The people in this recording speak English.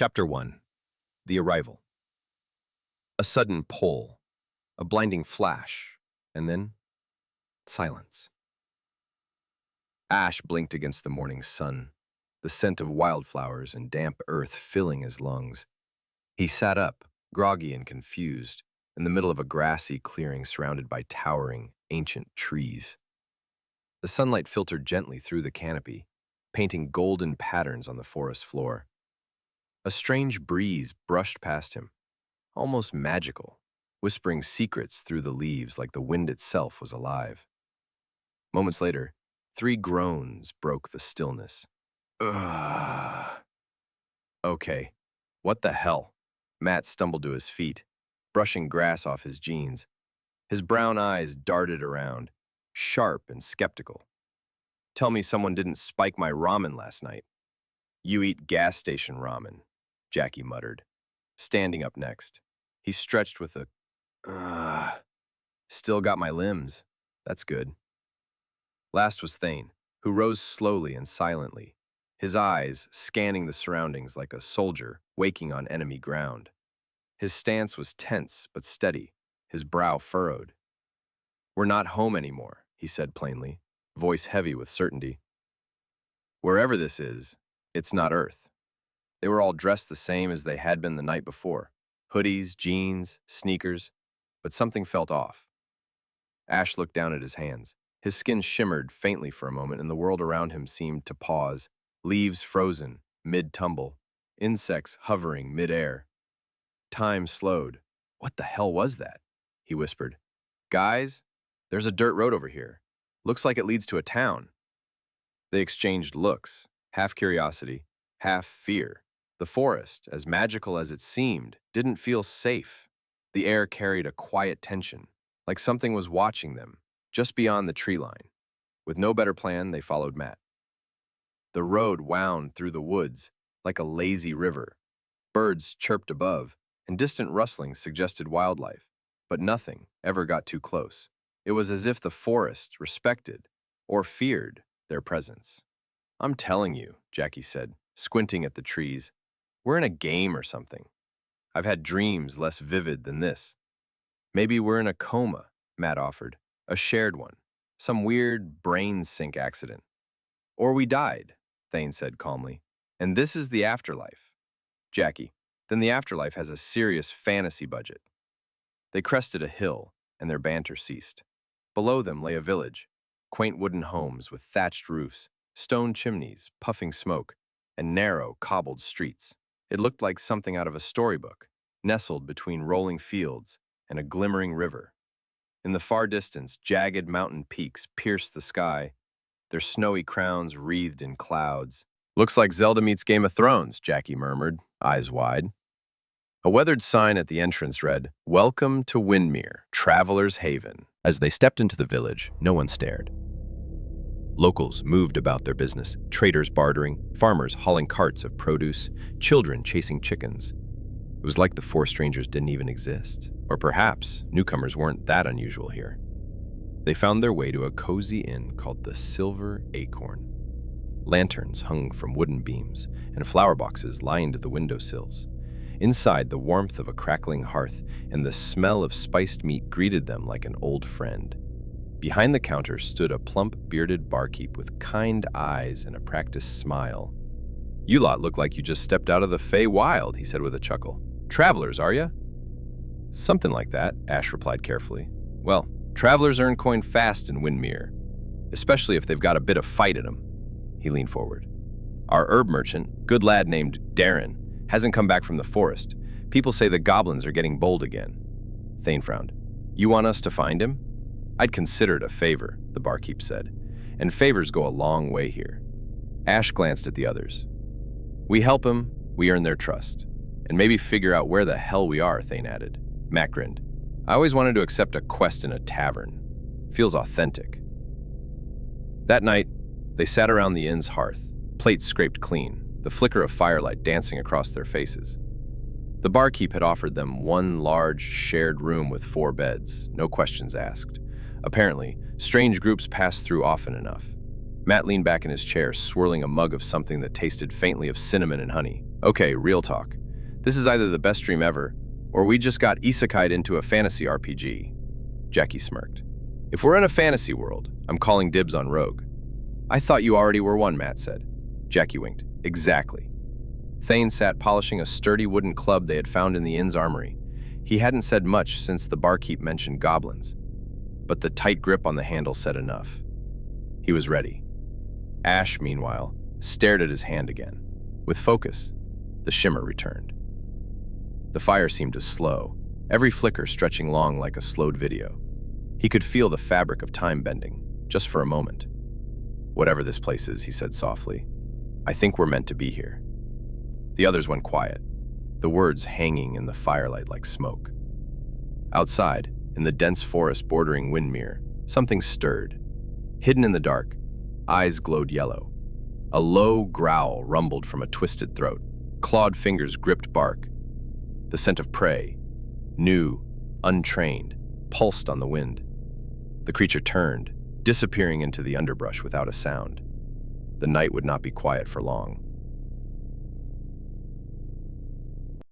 Chapter 1. The Arrival. A sudden pull, a blinding flash, and then silence. Ash blinked against the morning sun, the scent of wildflowers and damp earth filling his lungs. He sat up, groggy and confused, in the middle of a grassy clearing surrounded by towering, ancient trees. The sunlight filtered gently through the canopy, painting golden patterns on the forest floor. A strange breeze brushed past him, almost magical, whispering secrets through the leaves like the wind itself was alive. Moments later, 3 groans broke the stillness. Ugh. Okay, what the hell? Matt stumbled to his feet, brushing grass off his jeans. His brown eyes darted around, sharp and skeptical. Tell me someone didn't spike my ramen last night. You eat gas station ramen, Jacky muttered, standing up next. He stretched with a, still got my limbs. That's good. Last was Thane, who rose slowly and silently, his eyes scanning the surroundings like a soldier waking on enemy ground. His stance was tense but steady, his brow furrowed. We're not home anymore, he said plainly, voice heavy with certainty. Wherever this is, it's not Earth. They were all dressed the same as they had been the night before. Hoodies, jeans, sneakers, but something felt off. Ash looked down at his hands. His skin shimmered faintly for a moment, and the world around him seemed to pause, leaves frozen, mid-tumble, insects hovering mid-air. Time slowed. What the hell was that? He whispered. Guys, there's a dirt road over here. Looks like it leads to a town. They exchanged looks, half curiosity, half fear. The forest, as magical as it seemed, didn't feel safe. The air carried a quiet tension, like something was watching them, just beyond the tree line. With no better plan, they followed Matt. The road wound through the woods like a lazy river. Birds chirped above, and distant rustlings suggested wildlife, but nothing ever got too close. It was as if the forest respected or feared their presence. I'm telling you, Jacky said, squinting at the trees, we're in a game or something. I've had dreams less vivid than this. Maybe we're in a coma, Matt offered, a shared one, some weird brain sync accident. Or we died, Thane said calmly, and this is the afterlife. Jacky, then the afterlife has a serious fantasy budget. They crested a hill, and their banter ceased. Below them lay a village, quaint wooden homes with thatched roofs, stone chimneys, puffing smoke, and narrow, cobbled streets. It looked like something out of a storybook, nestled between rolling fields and a glimmering river. In the far distance, jagged mountain peaks pierced the sky, their snowy crowns wreathed in clouds. Looks like Zelda meets Game of Thrones, Jacky murmured, eyes wide. A weathered sign at the entrance read, Welcome to Windmere, Traveler's Haven. As they stepped into the village, no one stared. Locals moved about their business, traders bartering, farmers hauling carts of produce, children chasing chickens. It was like the 4 strangers didn't even exist. Or perhaps newcomers weren't that unusual here. They found their way to a cozy inn called the Silver Acorn. Lanterns hung from wooden beams, and flower boxes lined the windowsills. Inside, the warmth of a crackling hearth and the smell of spiced meat greeted them like an old friend. Behind the counter stood a plump, bearded barkeep with kind eyes and a practiced smile. You lot look like you just stepped out of the Fey Wild, he said with a chuckle. Travelers, are ya? Something like that, Ash replied carefully. Well, travelers earn coin fast in Windmere, especially if they've got a bit of fight in them. He leaned forward. Our herb merchant, good lad named Darren, hasn't come back from the forest. People say the goblins are getting bold again. Thane frowned. You want us to find him? I'd consider it a favor, the barkeep said, and favors go a long way here. Ash glanced at the others. We help him, we earn their trust, and maybe figure out where the hell we are, Thane added. Matt grinned. I always wanted to accept a quest in a tavern. Feels authentic. That night, they sat around the inn's hearth, plates scraped clean, the flicker of firelight dancing across their faces. The barkeep had offered them one large, shared room with 4 beds, no questions asked. Apparently, strange groups passed through often enough. Matt leaned back in his chair, swirling a mug of something that tasted faintly of cinnamon and honey. Okay, real talk. This is either the best dream ever, or we just got isekai'd into a fantasy RPG. Jacky smirked. If we're in a fantasy world, I'm calling dibs on Rogue. I thought you already were one, Matt said. Jacky winked. Exactly. Thane sat polishing a sturdy wooden club they had found in the inn's armory. He hadn't said much since the barkeep mentioned goblins, but the tight grip on the handle said enough. He was ready. Ash, meanwhile, stared at his hand again. With focus, the shimmer returned. The fire seemed to slow, every flicker stretching long like a slowed video. He could feel the fabric of time bending, just for a moment. Whatever this place is, he said softly, I think we're meant to be here. The others went quiet, the words hanging in the firelight like smoke. Outside, in the dense forest bordering Windmere, something stirred. Hidden in the dark, eyes glowed yellow. A low growl rumbled from a twisted throat. Clawed fingers gripped bark. The scent of prey, new, untrained, pulsed on the wind. The creature turned, disappearing into the underbrush without a sound. The night would not be quiet for long.